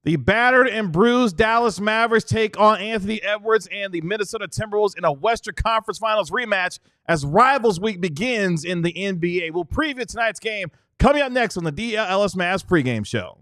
The battered and bruised Dallas Mavericks take on Anthony Edwards and the Minnesota Timberwolves in a Western Conference Finals rematch as Rivals Week begins in the NBA. We'll preview tonight's game coming up next on the DLLS Mavs pregame show.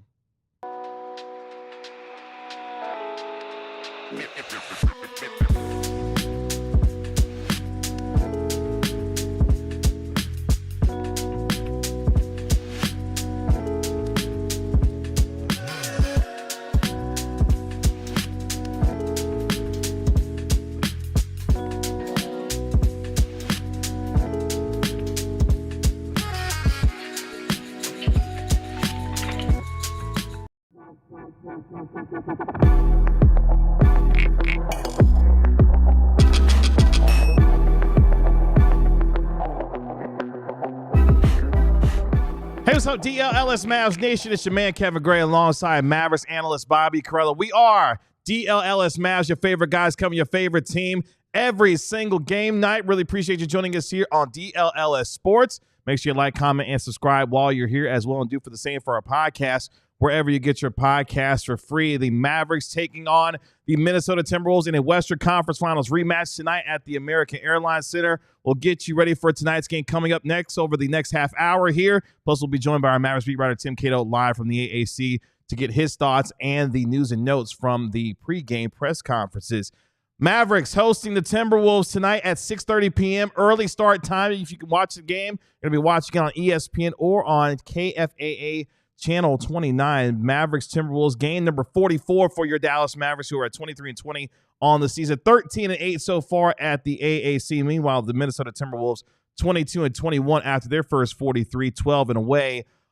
Hey, what's up, DLLS Mavs Nation? It's your man, Kevin Gray, alongside Mavericks analyst Bobby Carella. We are DLLS Mavs, your favorite guys covering your favorite team every single game night. Really appreciate you joining us here on DLLS Sports. Make sure you like, comment, and subscribe while you're here as well, and do for the same for our podcast, wherever you get your podcasts for free. The Mavericks taking on the Minnesota Timberwolves in a Western Conference Finals rematch tonight at the American Airlines Center. We'll get you ready for tonight's game coming up next over the next half hour here. Plus, we'll be joined by our Mavericks beat writer Tim Cato live from the AAC to get his thoughts and the news and notes from the pregame press conferences. Mavericks hosting the Timberwolves tonight at 6:30 p.m. Early start time. If you can watch the game, you're going to be watching it on ESPN or on KFAA Channel 29. Mavericks Timberwolves game number 44 for your Dallas Mavericks, who are at 23-20 on the season, 13-8 so far at the AAC. Meanwhile, the Minnesota Timberwolves 22-21 after their first 43,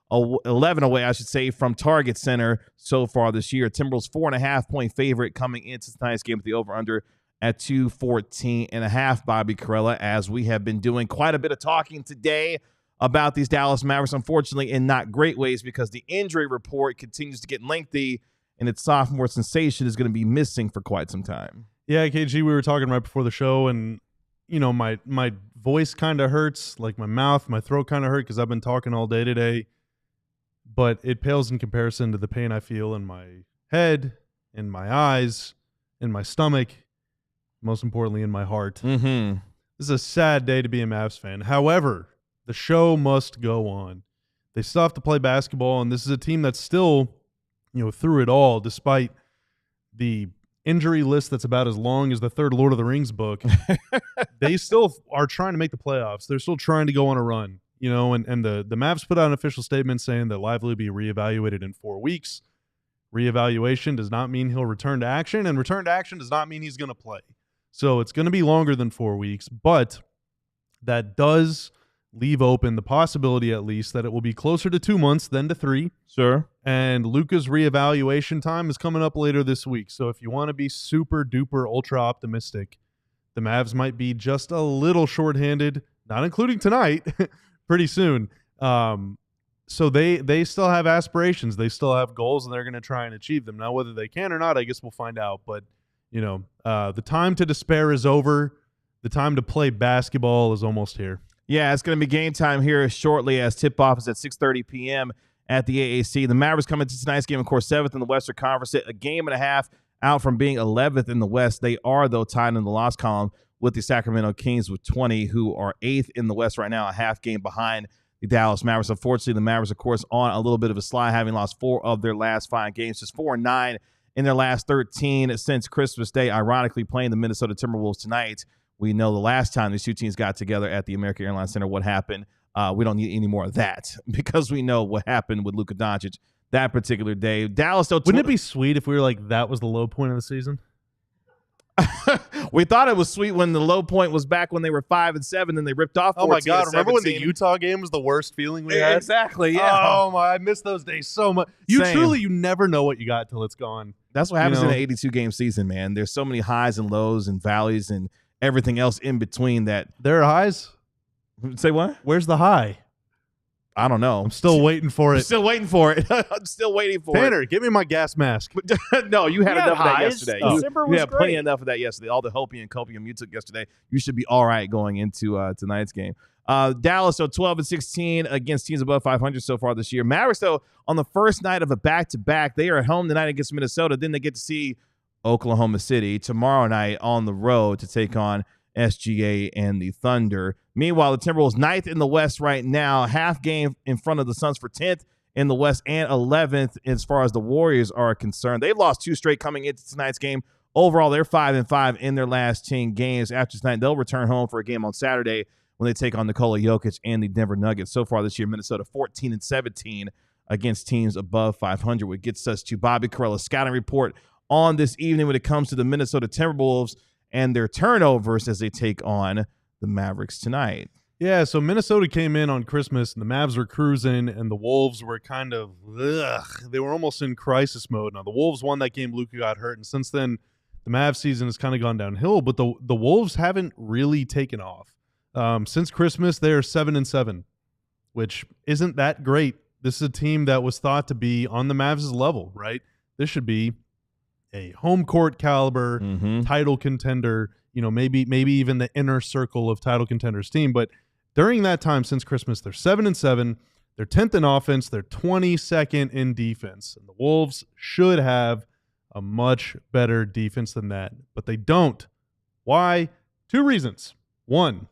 11 away, I should say, from Target Center so far this year. Timberwolves 4.5-point favorite coming into tonight's game with the over/under at 214.5. Bobby Carella, as we have been doing quite a bit of talking today about these Dallas Mavericks, unfortunately in not great ways, because the injury report continues to get lengthy and its sophomore sensation is going to be missing for quite some time. Yeah, KG, we were talking right before the show, and you know, my voice kind of hurts, like my throat kind of hurt because I've been talking all day today, but it pales in comparison to the pain I feel in my head, in my eyes, in my stomach, most importantly in my heart. This is a sad day to be a Mavs fan. However, the show must go on. They still have to play basketball, and this is a team that's still, you know, through it all, despite the injury list that's about as long as the third Lord of the Rings book. They still are trying to make the playoffs. They're still trying to go on a run, you know, and the Mavs put out an official statement saying that Lively be reevaluated in 4 weeks. Reevaluation does not mean he'll return to action, and return to action does not mean he's going to play. So it's going to be longer than 4 weeks, but that does leave open the possibility, at least, that it will be closer to 2 months than to 3. Sure. And Luka's reevaluation time is coming up later this week. So if you want to be super duper ultra optimistic, the Mavs might be just a little shorthanded, not including tonight, pretty soon. So they still have aspirations. They still have goals, and they're going to try and achieve them. Now, whether they can or not, I guess we'll find out. But, you know, the time to despair is over. The time to play basketball is almost here. Yeah, it's going to be game time here shortly as tip-off is at 6:30 p.m. at the AAC. The Mavericks come into tonight's game, of course, 7th in the Western Conference, a game and a half out from being 11th in the West. They are, though, tied in the loss column with the Sacramento Kings with 20, who are 8th in the West right now, a half game behind the Dallas Mavericks. Unfortunately, the Mavericks, of course, on a little bit of a slide, having lost 4 of their last 5 games, just 4-9 in their last 13 since Christmas Day, ironically playing the Minnesota Timberwolves tonight. We know the last time these two teams got together at the American Airlines Center, what happened. We don't need any more of that because we know what happened with Luka Doncic that particular day. Dallas, still. Wouldn't it be sweet if we were like, that was the low point of the season? We thought it was sweet when the low point was back when they were 5-7, and they ripped off. Oh my God! Remember when the Utah game was the worst feeling we had? Exactly. Yeah. Oh my! I miss those days so much. You never know what you got till it's gone. That's what happens in an 82-game season, man. There's so many highs and lows and valleys and everything else in between that. There are highs? Say what? Where's the high? I don't know. I'm still waiting for it. I'm still waiting for it. I'm still waiting for Tanner, give me my gas mask. No, you had enough of that yesterday. You had plenty enough of that yesterday. All the hopium and copium you took yesterday. You should be all right going into tonight's game. Dallas, so 12-16 against teams above 500 so far this year. Mavericks, though, on the first night of a back-to-back, they are at home tonight against Minnesota. Then they get to see Oklahoma City tomorrow night on the road to take on SGA and the Thunder. Meanwhile, the Timberwolves 9th in the West right now, half game in front of the Suns for 10th in the West and 11th as far as the Warriors are concerned. They've lost 2 straight coming into tonight's game. Overall, they're 5-5 in their last 10 games. After tonight, they'll return home for a game on Saturday when they take on Nikola Jokic and the Denver Nuggets. So far this year, Minnesota 14-17 against teams above 500, which gets us to Bobby Carella's scouting report on this evening when it comes to the Minnesota Timberwolves and their turnovers as they take on the Mavericks tonight. Yeah, so Minnesota came in on Christmas, and the Mavs were cruising, and the Wolves were kind of, they were almost in crisis mode. Now, the Wolves won that game. Luka got hurt, and since then, the Mavs season has kind of gone downhill, but the Wolves haven't really taken off. Since Christmas, they are 7-7, which isn't that great. This is a team that was thought to be on the Mavs' level, right? This should be a home court caliber title contender, maybe even the inner circle of title contenders team. But during that time since Christmas, they're 7-7. They're 10th in offense. They're 22nd in defense. And the Wolves should have a much better defense than that, but they don't. Why? 2 reasons. 1,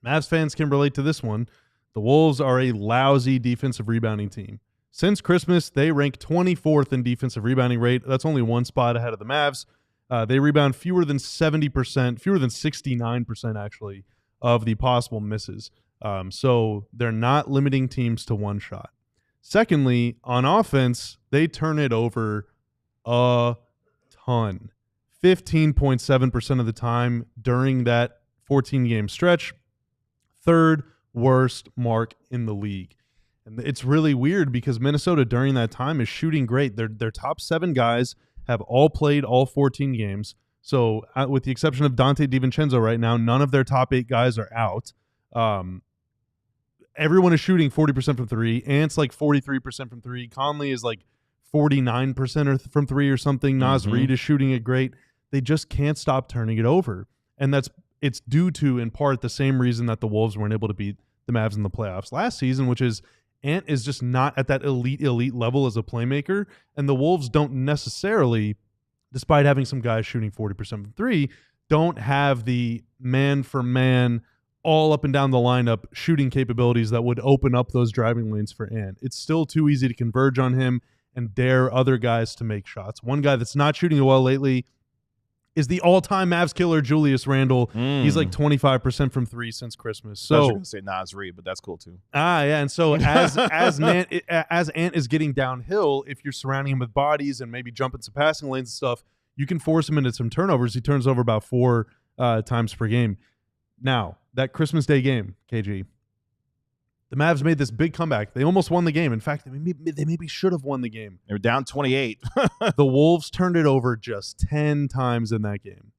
Mavs fans can relate to this one. The Wolves are a lousy defensive rebounding team. Since Christmas, they rank 24th in defensive rebounding rate. That's only 1 spot ahead of the Mavs. They rebound fewer than 70%, fewer than 69% actually, of the possible misses. So they're not limiting teams to 1 shot. Secondly, on offense, they turn it over a ton. 15.7% of the time during that 14-game stretch. 3rd worst mark in the league. And it's really weird because Minnesota during that time is shooting great. Their top 7 guys have all played all 14 games. So with the exception of Dante DiVincenzo right now, none of their top 8 guys are out. Everyone is shooting 40% from 3. Ant's like 43% from 3. Conley is like 49% from 3 or something. Naz Reid is shooting it great. They just can't stop turning it over. And it's due to, in part, the same reason that the Wolves weren't able to beat the Mavs in the playoffs last season, which is Ant is just not at that elite level as a playmaker, and the Wolves don't necessarily, despite having some guys shooting 40% from 3, don't have the man-for-man, all up and down the lineup shooting capabilities that would open up those driving lanes for Ant. It's still too easy to converge on him and dare other guys to make shots. One guy that's not shooting well lately is the all-time Mavs killer, Julius Randle. He's like 25% from 3 since Christmas. So I was going to say Naz Reid, but that's cool too. Yeah, and so as Ant is getting downhill, if you're surrounding him with bodies and maybe jumping some passing lanes and stuff, you can force him into some turnovers. He turns over about 4 times per game. Now, that Christmas Day game, KG, the Mavs made this big comeback. They almost won the game. In fact, they maybe should have won the game. They were down 28. The Wolves turned it over just 10 times in that game.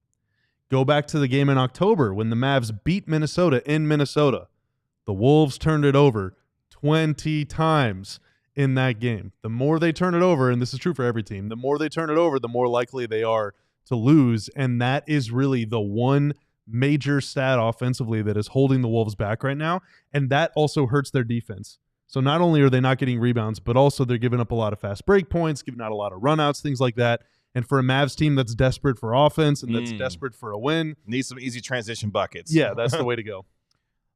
Go back to the game in October when the Mavs beat Minnesota in Minnesota. The Wolves turned it over 20 times in that game. The more they turn it over, and this is true for every team, the more they turn it over, the more likely they are to lose. And that is really the one major stat offensively that is holding the Wolves back right now, and that also hurts their defense. So not only are they not getting rebounds, but also they're giving up a lot of fast break points, giving out a lot of runouts, things like that. And for a Mavs team that's desperate for offense and that's desperate for a win, needs some easy transition buckets. Yeah, that's the way to go.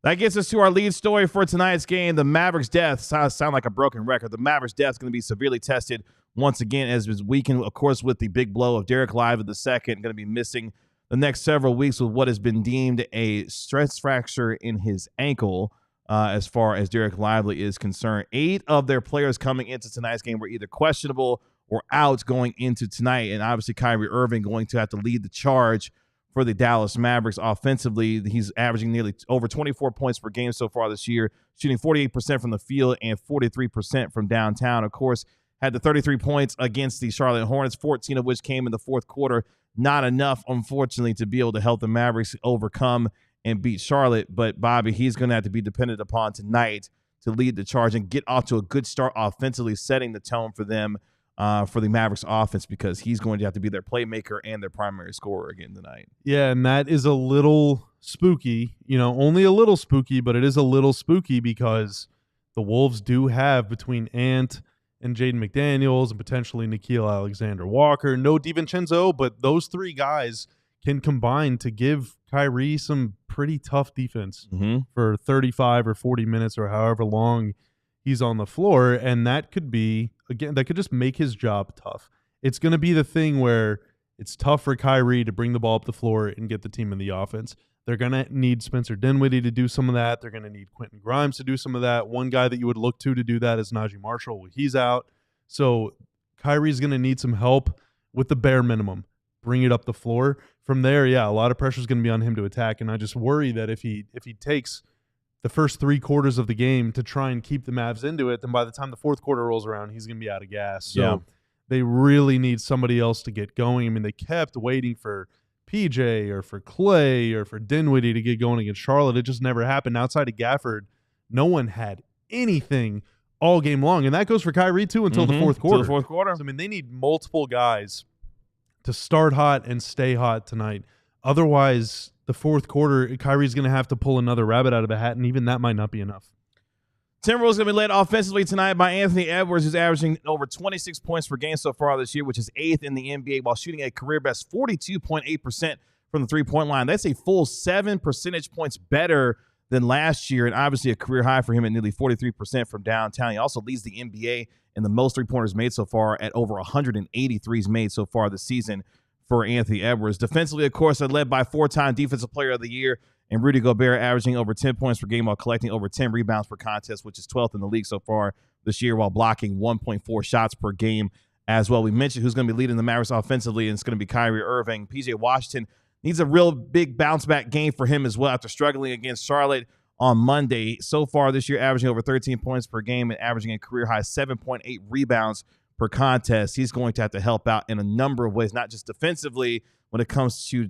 That gets us to our lead story for tonight's game. The Mavericks' death sound like a broken record. The Mavericks' death is going to be severely tested once again as was weakened, of course, with the big blow of Dereck Lively II, going to be missing the next several weeks with what has been deemed a stress fracture in his ankle as far as Dereck Lively is concerned. 8 of their players coming into tonight's game were either questionable or out going into tonight, and obviously Kyrie Irving going to have to lead the charge for the Dallas Mavericks offensively. He's averaging nearly over 24 points per game so far this year, shooting 48% from the field and 43% from downtown. Of course, had the 33 points against the Charlotte Hornets, 14 of which came in the fourth quarter. Not enough, unfortunately, to be able to help the Mavericks overcome and beat Charlotte. But, Bobby, he's going to have to be dependent upon tonight to lead the charge and get off to a good start offensively, setting the tone for them for the Mavericks offense, because he's going to have to be their playmaker and their primary scorer again tonight. Yeah, and that is a little spooky. Only a little spooky, but it is a little spooky because the Wolves do have between Ant and Jaden McDaniels and potentially Nickeil Alexander-Walker, no DiVincenzo, but those three guys can combine to give Kyrie some pretty tough defense for 35 or 40 minutes or however long he's on the floor, and that could just make his job tough. It's going to be the thing where it's tough for Kyrie to bring the ball up the floor and get the team in the offense. They're going to need Spencer Dinwiddie to do some of that. They're going to need Quentin Grimes to do some of that. One guy that you would look to do that is Najee Marshall when he's out. So Kyrie's going to need some help with the bare minimum. Bring it up the floor. From there, yeah, a lot of pressure is going to be on him to attack, and I just worry that if he takes the first 3 quarters of the game to try and keep the Mavs into it, then by the time the fourth quarter rolls around, he's going to be out of gas. So they really need somebody else to get going. I mean, they kept waiting for PJ or for Clay or for Dinwiddie to get going against Charlotte. It just never happened. Outside of Gafford, no one had anything all game long, and that goes for Kyrie too until the fourth quarter. So, I mean, they need multiple guys to start hot and stay hot tonight. Otherwise, the fourth quarter, Kyrie's going to have to pull another rabbit out of the hat, and even that might not be enough. Timberwolves going to be led offensively tonight by Anthony Edwards, who's averaging over 26 points per game so far this year, which is 8th in the NBA, while shooting a career-best 42.8% from the three-point line. That's a full 7 percentage points better than last year, and obviously a career high for him at nearly 43% from downtown. He also leads the NBA in the most three-pointers made so far at over 183s made so far this season for Anthony Edwards. Defensively, of course, they're led by 4-time Defensive Player of the Year and Rudy Gobert, averaging over 10 points per game while collecting over 10 rebounds per contest, which is 12th in the league so far this year, while blocking 1.4 shots per game as well. We mentioned who's going to be leading the Mavericks offensively, and it's going to be Kyrie Irving. PJ Washington needs a real big bounce-back game for him as well after struggling against Charlotte on Monday. So far this year, averaging over 13 points per game and averaging a career-high 7.8 rebounds per contest. He's going to have to help out in a number of ways, not just defensively when it comes to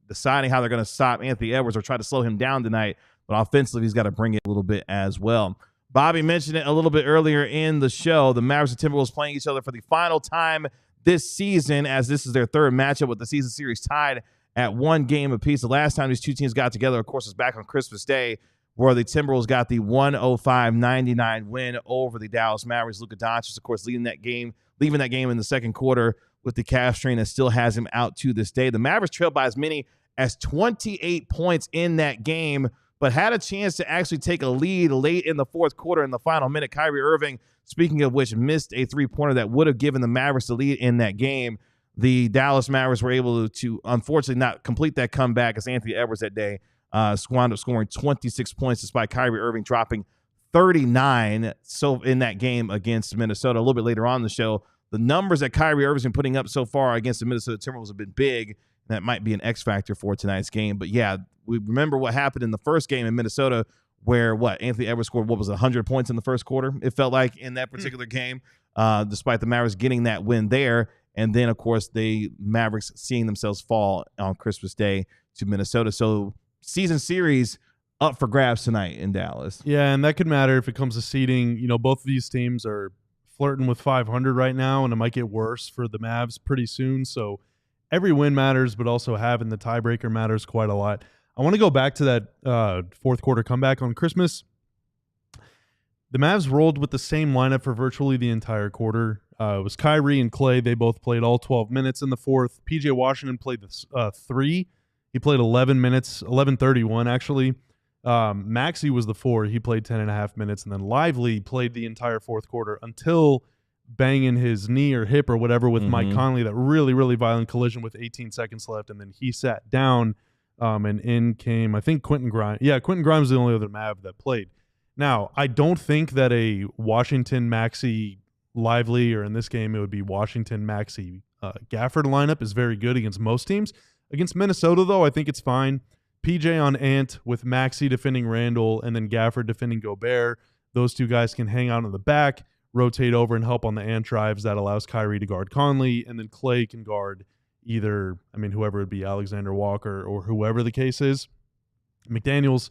deciding how they're going to stop Anthony Edwards or try to slow him down tonight, but offensively, he's got to bring it a little bit as well. Bobby mentioned it a little bit earlier in the show. The Mavericks and Timberwolves playing each other for the final time this season, as this is their third matchup with the season series tied at 1 game apiece. The last time these two teams got together, of course, was back on Christmas Day, where the Timberwolves got the 105-99 win over the Dallas Mavericks. Luka Doncic, of course, leaving that game in the second quarter with the calf strain that still has him out to this day. The Mavericks trailed by as many as 28 points in that game, but had a chance to actually take a lead late in the fourth quarter in the final minute. Kyrie Irving, speaking of which, missed a three-pointer that would have given the Mavericks the lead in that game. The Dallas Mavericks were able to unfortunately not complete that comeback, as Anthony Edwards that day wound up scoring 26 points despite Kyrie Irving dropping 39 in that game against Minnesota. A little bit later on in the show, the numbers that Kyrie Irving's been putting up so far against the Minnesota Timberwolves have been big. That might be an X factor for tonight's game. But yeah, we remember what happened in the first game in Minnesota, where Anthony Edwards scored 100 points in the first quarter. It felt like in that particular game, despite the Mavericks getting that win there. And then, of course, the Mavericks seeing themselves fall on Christmas Day to Minnesota. So season series up for grabs tonight in Dallas. Yeah, and that could matter if it comes to seeding. Both of these teams are flirting with 500 right now, and it might get worse for the Mavs pretty soon. So every win matters, but also having the tiebreaker matters quite a lot. I want to go back to that fourth quarter comeback on Christmas. The Mavs rolled with the same lineup for virtually the entire quarter. It was Kyrie and Clay. They both played all 12 minutes in the fourth. PJ Washington played 3. He played 11 minutes, 11:31 actually. Maxey was the 4. He played 10.5 minutes. And then Lively played the entire fourth quarter until banging his knee or hip or whatever with Mike Conley, that really, really violent collision with 18 seconds left. And then he sat down and in came, I think, Quentin Grimes. Yeah, Quentin Grimes is the only other Mav that played. Now, I don't think that a Washington, Maxey, Lively, or in this game it would be Washington, Maxey, Gafford lineup is very good against most teams. Against Minnesota, though, I think it's fine. PJ on Ant with Maxey defending Randall and then Gafford defending Gobert. Those two guys can hang out in the back, rotate over and help on the Ant drives. That allows Kyrie to guard Conley, and then Clay can guard whoever it would be, Alexander Walker or whoever the case is. McDaniels,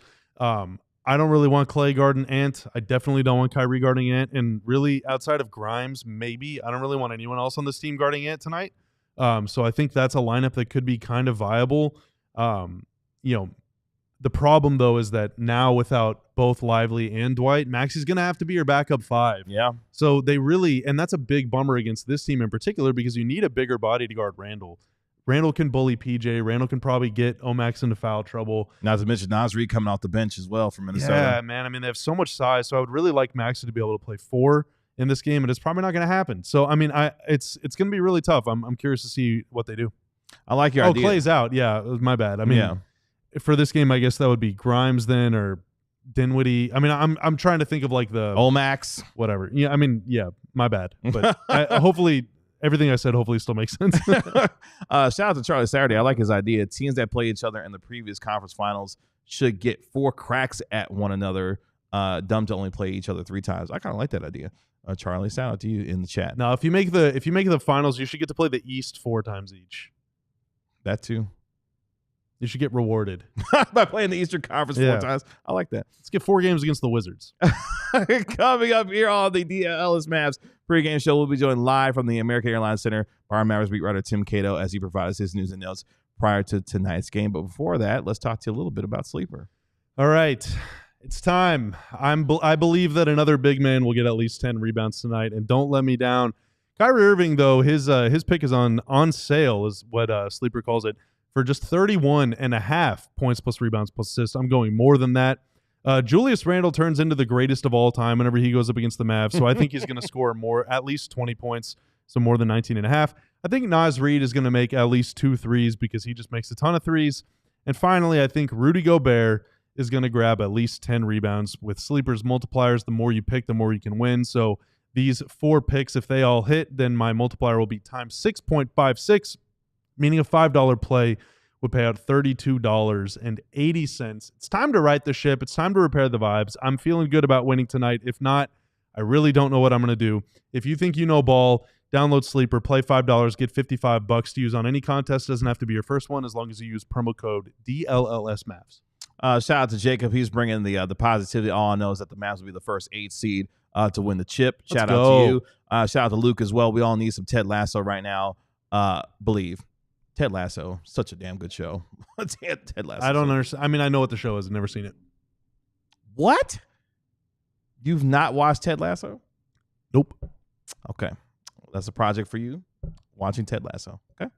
I don't really want Clay guarding Ant. I definitely don't want Kyrie guarding Ant. And really, outside of Grimes, maybe, I don't really want anyone else on this team guarding Ant tonight. So I think that's a lineup that could be kind of viable. The problem, though, is that now without both Lively and Dwight, Maxi's going to have to be your backup 5. Yeah. So they really – and that's a big bummer against this team in particular because you need a bigger body to guard Randall. Randall can bully PJ. Randall can probably get Omax into foul trouble. Not to mention Naz Reid coming off the bench as well from Minnesota. Yeah, man. I mean, they have so much size. So I would really like Maxey to be able to play 4 in this game, and it's probably not going to happen. So, I mean, it's going to be really tough. I'm curious to see what they do. I like your idea. Clay's out. Yeah, it was my bad. I mean, for this game, I guess that would be Grimes then or Dinwiddie. I mean, I'm trying to think of like the Omax, whatever. Yeah, I mean, yeah, my bad. But hopefully everything I said hopefully still makes sense. Shout out to Charlie Saturday. I like his idea. Teams that play each other in the previous conference finals should get 4 cracks at one another. Dumb to only play each other 3 times. I kind of like that idea. Charlie, shout out to you in the chat. Now, if you make the finals, you should get to play the East 4 times each. That too. You should get rewarded by playing the Eastern Conference 4 times. I like that. Let's get 4 games against the Wizards. Coming up here on the DLLS Mavs pregame show, we'll be joined live from the American Airlines Center by our Mavericks beat writer Tim Cato as he provides his news and notes prior to tonight's game. But before that, let's talk to you a little bit about Sleeper. All right. It's time. I believe that another big man will get at least 10 rebounds tonight, and don't let me down. Kyrie Irving, though, his pick is on sale, is what Sleeper calls it, for just 31.5 points plus rebounds plus assists. I'm going more than that. Julius Randle turns into the greatest of all time whenever he goes up against the Mavs, so I think he's going to score at least 20 points, so more than 19.5. I think Naz Reid is going to make at least 2 threes because he just makes a ton of threes. And finally, I think Rudy Gobert is going to grab at least 10 rebounds. With Sleeper's multipliers, the more you pick, the more you can win. So these 4 picks, if they all hit, then my multiplier will be times 6.56, meaning a $5 play would pay out $32.80. It's time to right the ship. It's time to repair the vibes. I'm feeling good about winning tonight. If not, I really don't know what I'm going to do. If you think you know ball, download Sleeper, play $5, get $55 to use on any contest. It doesn't have to be your first one as long as you use promo code DLLS Mavs. Shout out to Jacob. He's bringing the positivity. All I know is that the Mavs will be the first 8 seed to win the chip. Shout out to you. Shout out to Luke as well. We all need some Ted Lasso right now. Believe. Ted Lasso, such a damn good show. Ted Lasso. I don't understand. I mean, I know what the show is. I've never seen it. What? You've not watched Ted Lasso? Nope. Okay. That's a project for you, watching Ted Lasso. Okay.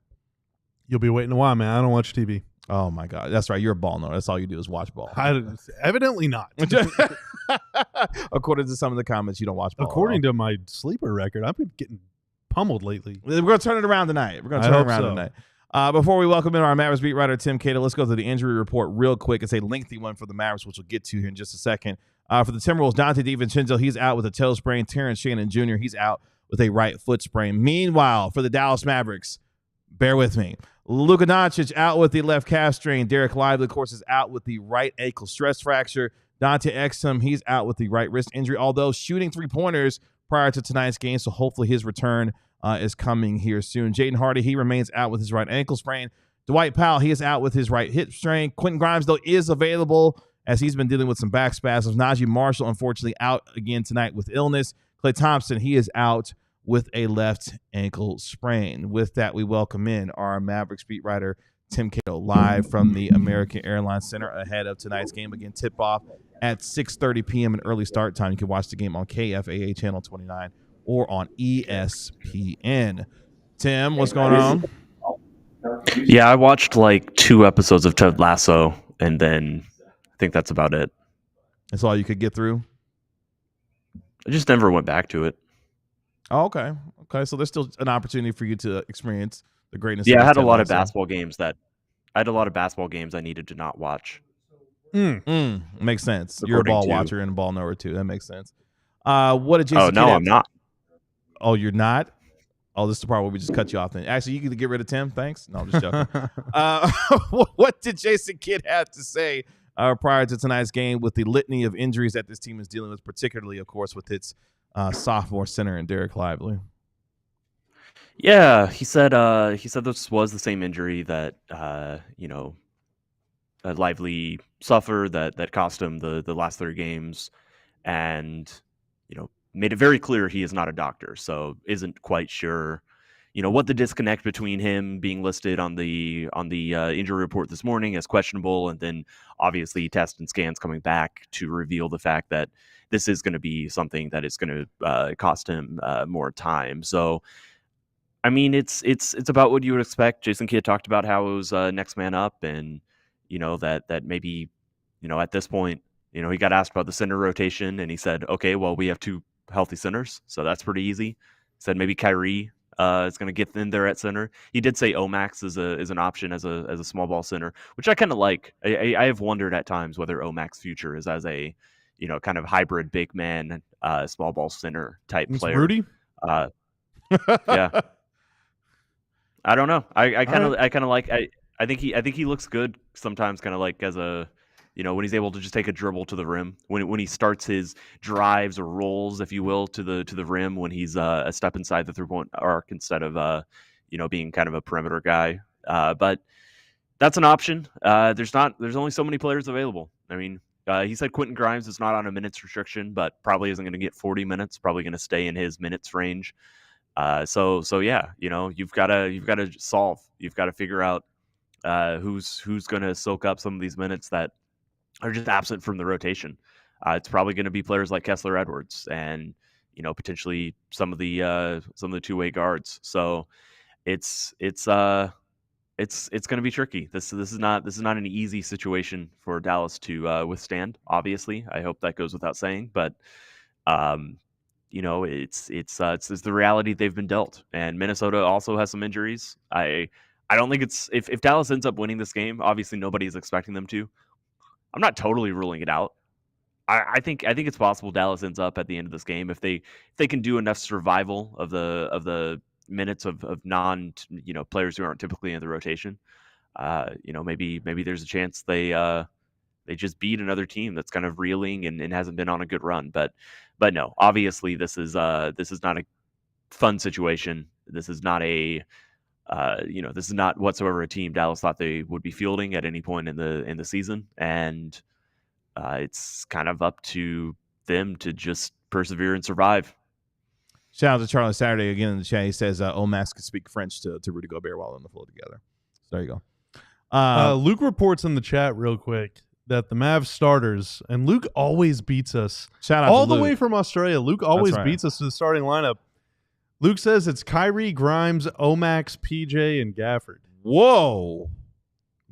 You'll be waiting a while, man. I don't watch TV. Oh, my God. That's right. You're a ball nerd. That's all you do is watch ball. Evidently not. According to some of the comments, you don't watch ball. According to my Sleeper record, I've been getting pummeled lately. We're going to turn it around tonight. Tonight. Before we welcome in our Mavericks beat writer, Tim Cato, let's go to the injury report real quick. It's a lengthy one for the Mavericks, which we'll get to here in just a second. For the Timberwolves, Dante DiVincenzo, he's out with a toe sprain. Terrence Shannon Jr., he's out with a right foot sprain. Meanwhile, for the Dallas Mavericks, bear with me, Luka Doncic out with the left calf strain. Dereck Lively, of course, is out with the right ankle stress fracture. Dante Exum, he's out with the right wrist injury, although shooting 3-pointers prior to tonight's game, so hopefully his return is coming here soon. Jaden Hardy, he remains out with his right ankle sprain. Dwight Powell, he is out with his right hip strain. Quentin Grimes, though, is available as he's been dealing with some back spasms. Najee Marshall, unfortunately, out again tonight with illness. Klay Thompson, he is out with a left ankle sprain. With that, we welcome in our Mavericks beat writer, Tim Cato, live from the American Airlines Center ahead of tonight's game. Again, tip-off at 6:30 p.m. an early start time. You can watch the game on KFAA Channel 29 or on ESPN. Tim, what's going on? Yeah, I watched like 2 episodes of Ted Lasso, and then I think that's about it. That's all you could get through? I just never went back to it. Oh, okay. Okay, so there's still an opportunity for you to experience the greatness. Yeah, I had a lot of basketball games I needed to not watch. Makes sense. According You're a ball to... watcher and a ball knower too. That makes sense. What did Jason? Oh no, I'm not. Oh, you're not? Oh, this is the part where we just cut you off then. Actually, you can get rid of Tim. Thanks. No, I'm just joking. What did Jason Kidd have to say prior to tonight's game with the litany of injuries that this team is dealing with, particularly, of course, with its sophomore center and Dereck Lively? Yeah, he said this was the same injury that Lively suffer that cost him the last 3 games, and made it very clear he is not a doctor, so isn't quite sure what the disconnect between him being listed on the injury report this morning as questionable, and then obviously tests and scans coming back to reveal the fact that this is going to be something that is going to cost him more time. So I mean, it's about what you would expect. Jason Kidd talked about how it was next man up, and that maybe at this point, he got asked about the center rotation, and he said, okay, well, we have 2 healthy centers, so that's pretty easy. He said maybe Kyrie is going to get in there at center. He did say Omax is an option as a small ball center, which I kind of like. I have wondered at times whether Omax's future is as a kind of hybrid big man small ball center type player. Rudy? Yeah. I don't know. I kind of like. I think he looks good sometimes, kind of like as a when he's able to just take a dribble to the rim, when he starts his drives or rolls, if you will, to the rim, when he's a step inside the 3-point arc instead of being kind of a perimeter guy. But that's an option. There's only so many players available. I mean, he said Quentin Grimes is not on a minutes restriction, but probably isn't going to get 40 minutes. Probably going to stay in his minutes range. So yeah, you've got to solve. You've got to figure out who's going to soak up some of these minutes that are just absent from the rotation. It's probably going to be players like Kessler Edwards and potentially some of the two-way guards. So it's going to be tricky. This is not an easy situation for Dallas to withstand. Obviously, I hope that goes without saying, but it's the reality they've been dealt. And Minnesota also has some injuries. I don't think if Dallas ends up winning this game, obviously nobody is expecting them to. I'm not totally ruling it out. I think it's possible Dallas ends up at the end of this game if they can do enough survival of the minutes of non players who aren't typically in the rotation. Maybe there's a chance they just beat another team that's kind of reeling and hasn't been on a good run. But no, obviously this is not a fun situation. This is not this is not whatsoever a team Dallas thought they would be fielding at any point in the season, and it's kind of up to them to just persevere and survive. Shout out to Charlie Saturday again in the chat. He says Omax could speak French to Rudy Gobert while on the floor together. So there you go. Luke reports in the chat real quick that the Mavs starters, and Luke always beats us. Shout out all to the Luke. way from Australia. Luke always beats us to the starting lineup. Luke says it's Kyrie, Grimes, Omax, PJ, and Gafford. Whoa.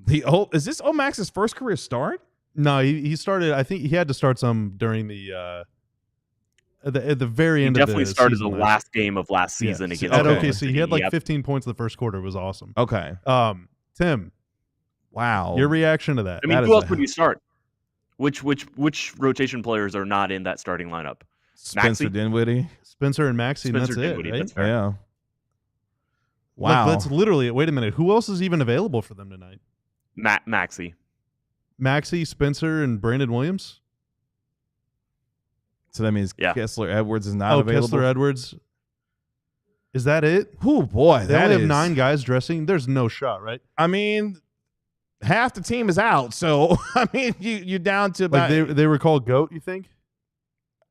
Is this Omax's first career start? No, he started. I think he had to start some during the at the very end. He definitely of the started season the last game of last season against at Okay. OKC. He had like 15 points in the first quarter. It was awesome. Okay. Tim, wow. your reaction to that? I mean, who else would you start? Which rotation players are not in that starting lineup? Spencer Dinwiddie. Spencer and Maxey, and that's Dinwiddie, it, right? that's fair. Yeah. Wow. That's literally it. Wait a minute. Who else is even available for them tonight? Maxey. Maxey, Spencer, and Brandon Williams? So that means Kessler Edwards is not available. Kessler Edwards. Is that it? Oh, boy. They only have 9 guys dressing. There's no shot, right? I mean, half the team is out. So, I mean, you're down to about. They were called GOAT, you think?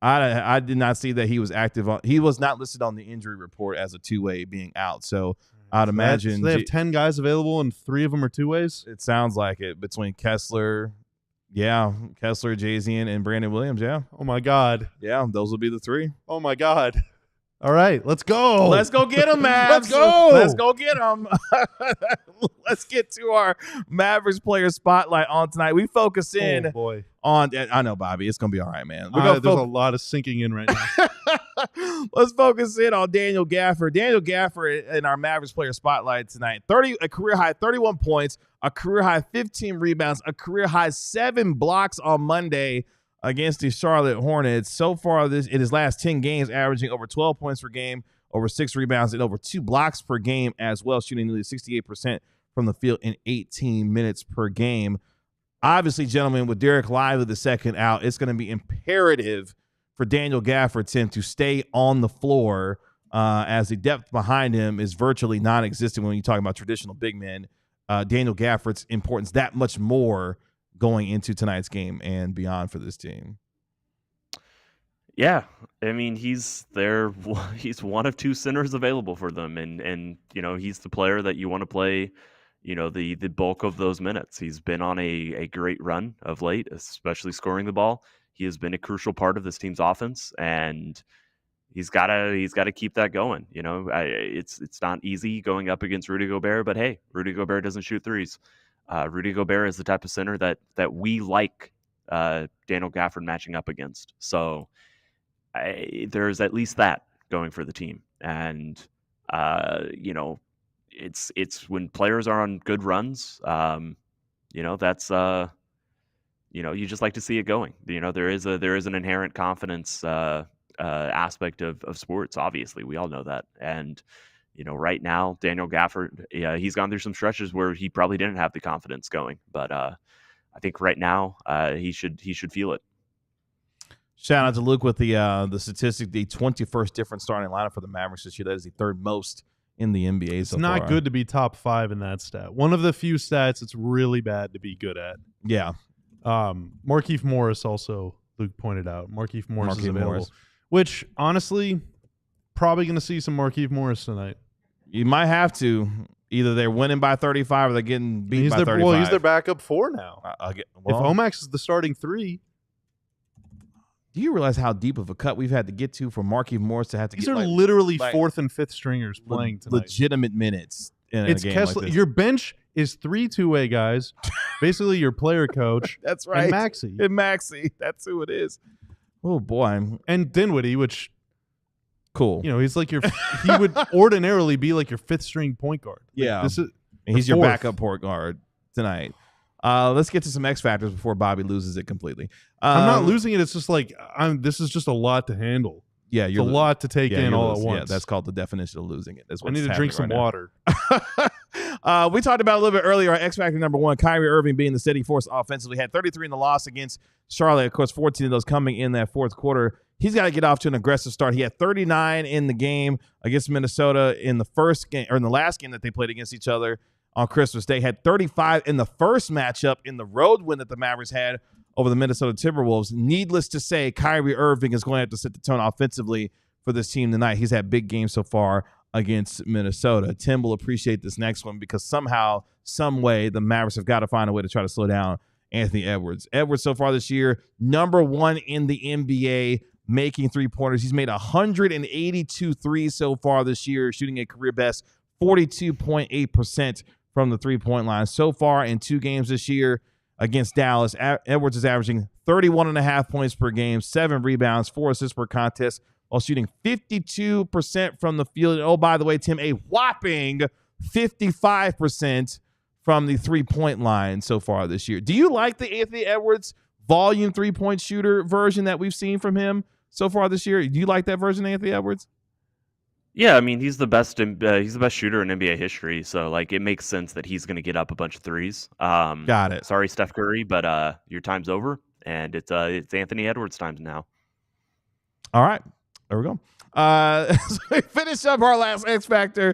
I did not see that he was active on. He was not listed on the injury report as a two-way being out. So I'd imagine they have 10 guys available and 3 of them are two-ways. It sounds like it between Kessler, Jay-Z, and Brandon Williams. Yeah. Oh my God. Yeah, those will be the 3. Oh my God. All right, let's go. Let's go get them, Mavs. Let's go. Let's go get them. Let's get to our Mavericks Player Spotlight on tonight. We focus in on. I know, Bobby. It's gonna be all right, man. There's a lot of sinking in right now. Let's focus in on Daniel Gafford. Daniel Gafford in our Mavericks Player Spotlight tonight. A career high 31 points, a career high 15 rebounds, a career high 7 blocks on Monday against the Charlotte Hornets. So far in his last 10 games, averaging over 12 points per game, over 6 rebounds, and over 2 blocks per game as well, shooting nearly 68% from the field in 18 minutes per game. Obviously, gentlemen, with Dereck Lively II out, it's going to be imperative for Daniel Gafford, Tim, to stay on the floor as the depth behind him is virtually non-existent when you talk about traditional big men. Daniel Gafford's importance that much more going into tonight's game and beyond for this team. Yeah, I mean he's one of two centers available for them, and he's the player that you want to play, the bulk of those minutes. He's been on a great run of late, especially scoring the ball. He has been a crucial part of this team's offense, and he's gotta keep that going. It's not easy going up against Rudy Gobert, but hey, Rudy Gobert doesn't shoot threes. Rudy Gobert is the type of center that we like Daniel Gafford matching up against. So there's at least that going for the team, and it's when players are on good runs. That's you just like to see it going. There is an inherent confidence aspect of sports. Obviously, we all know that, and right now Daniel Gafford, he's gone through some stretches where he probably didn't have the confidence going, but I think right now he should feel it. Shout out to Luke with the statistic, the 21st different starting lineup for the Mavericks this year. That is the third most in the NBA. It's not good to be top 5 in that stat. One of the few stats it's really bad to be good at. Yeah. Markieff Morris also, Luke pointed out. Markieff Morris is available. Which, honestly, probably going to see some Markieff Morris tonight. You might have to. Either they're winning by 35 or they're getting beat by 35. Well, he's their backup 4 now. If Omax is the starting 3. Do you realize how deep of a cut we've had to get to for Markieff Morris to have to These get are literally 4th and 5th stringers playing tonight. Legitimate minutes in it's a game Kessler. like this. Your bench is 3 two-way guys, basically your player coach. That's right. And Maxey. That's who it is. Oh, boy. And Dinwiddie, which, cool. He's like he would ordinarily be like your 5th string point guard. Yeah. This is he's your backup point guard tonight. Let's get to some X factors before Bobby loses it completely. I'm not losing it. It's just like this is just a lot to handle. Yeah, it's a lot to take in all at once. Yeah, that's called the definition of losing it. I need to drink some water. We talked about a little bit earlier. Our X factor number 1, Kyrie Irving being the steady force offensively, had 33 in the loss against Charlotte. Of course, 14 of those coming in that fourth quarter. He's got to get off to an aggressive start. He had 39 in the game against Minnesota in the first game, or in the last game that they played against each other on Christmas Day. Had 35 in the first matchup in the road win that the Mavericks had over the Minnesota Timberwolves. Needless to say, Kyrie Irving is going to have to set the tone offensively for this team tonight. He's had big games so far against Minnesota. Tim will appreciate this next one because somehow, some way, the Mavericks have got to find a way to try to slow down Anthony Edwards. Edwards so far this year, number 1 in the NBA making three-pointers. He's made 182 threes so far this year, shooting a career best 42.8% from the three-point line. So far in 2 games this year against Dallas, Edwards is averaging 31.5 points per game, 7 rebounds, 4 assists per contest, while shooting 52% from the field. And, oh, by the way, Tim, a whopping 55% from the three-point line so far this year. Do you like the Anthony Edwards volume three-point shooter version that we've seen from him so far this year? Do you like that version of Anthony Edwards? Yeah, I mean he's the best shooter in NBA history, so it makes sense that he's going to get up a bunch of threes. Got it. Sorry, Steph Curry, but your time's over, and it's Anthony Edwards' time now. All right, there we go. So we finish up our last X factor.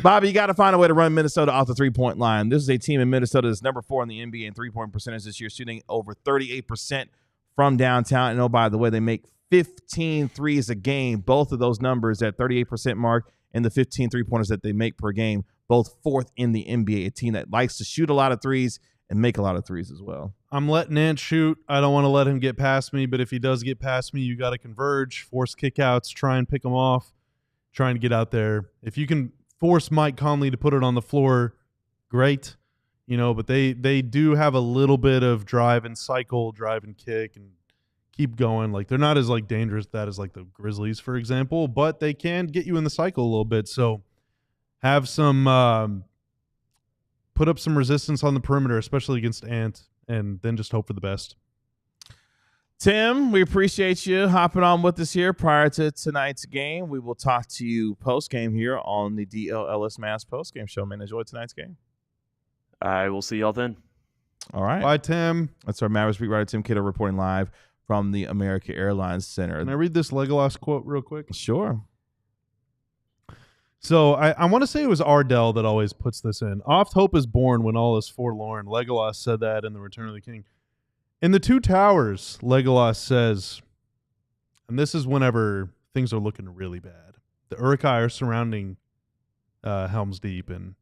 Bobby, you got to find a way to run Minnesota off the three-point line. This is a team in Minnesota that's number 4 in the NBA in three-point percentage this year, shooting over 38% from downtown. And oh, by the way, they make 15 threes a game. Both of those numbers at 38% mark and the 15 three-pointers that they make per game, both 4th in the NBA, a team that likes to shoot a lot of threes and make a lot of threes as well. I'm letting Ant shoot. I don't want to let him get past me, but if he does get past me, you got to converge, force kickouts, try and pick him off, trying to get out there. If you can force Mike Conley to put it on the floor, great. But they do have a little bit of drive and cycle, drive and kick, and keep going. They're not as dangerous as the Grizzlies, for example, but they can get you in the cycle a little bit. So have some put up some resistance on the perimeter, especially against Ant, and then just hope for the best. Tim, we appreciate you hopping on with us here prior to tonight's game. We will talk to you post-game here on the DLLS Mavs post-game show. Man, enjoy tonight's game. I will see y'all then. All right. Bye, Tim. That's our Mavericks beat writer, Tim Cato, reporting live from the American Airlines Center. Can I read this Legolas quote real quick? Sure. So I want to say it was Ardell that always puts this in. Oft hope is born when all is forlorn. Legolas said that in The Return of the King. In the Two Towers, Legolas says, and this is whenever things are looking really bad. The Uruk-hai are surrounding Helm's Deep, and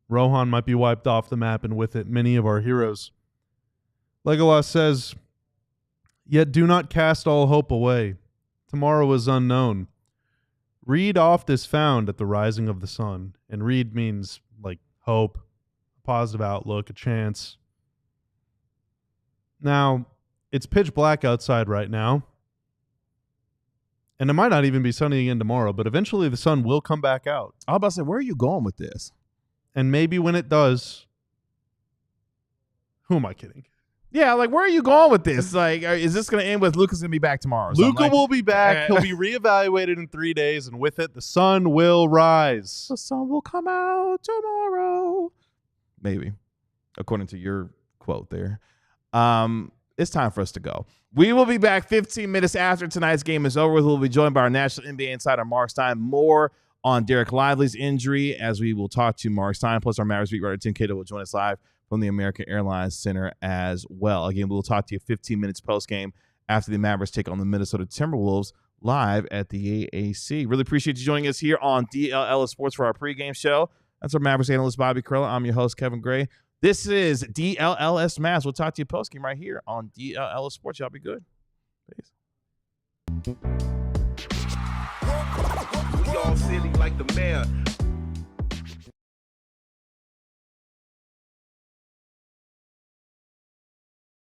Rohan might be wiped off the map, and with it, many of our heroes. Legolas says, "Yet do not cast all hope away. Tomorrow is unknown. Read oft is found at the rising of the sun." And read means like hope, a positive outlook, a chance. Now, it's pitch black outside right now. And it might not even be sunny again tomorrow, but eventually the sun will come back out. I was about to say, where are you going with this? And maybe when it does, who am I kidding? Yeah, like, where are you going with this? Like, is this going to end with Luka's going to be back tomorrow? Luka will be back. He'll be reevaluated in 3 days, and with it, the sun will rise. The sun will come out tomorrow. Maybe, according to your quote there. It's time for us to go. We will be back 15 minutes after tonight's game is over. We'll be joined by our national NBA insider, Mark Stein. More on Dereck Lively's injury as we will talk to Mark Stein. Plus, our Mavericks beat writer Tim Cato will join us live from the American Airlines Center as well. Again, we'll talk to you 15 minutes post-game after the Mavericks take on the Minnesota Timberwolves live at the AAC. Really appreciate you joining us here on DLLS Sports for our pregame show. That's our Mavericks analyst, Bobby Carella. I'm your host, Kevin Gray. This is DLLS Mavs. We'll talk to you post-game right here on DLLS Sports. Y'all be good. Peace. We all silly like the mayor.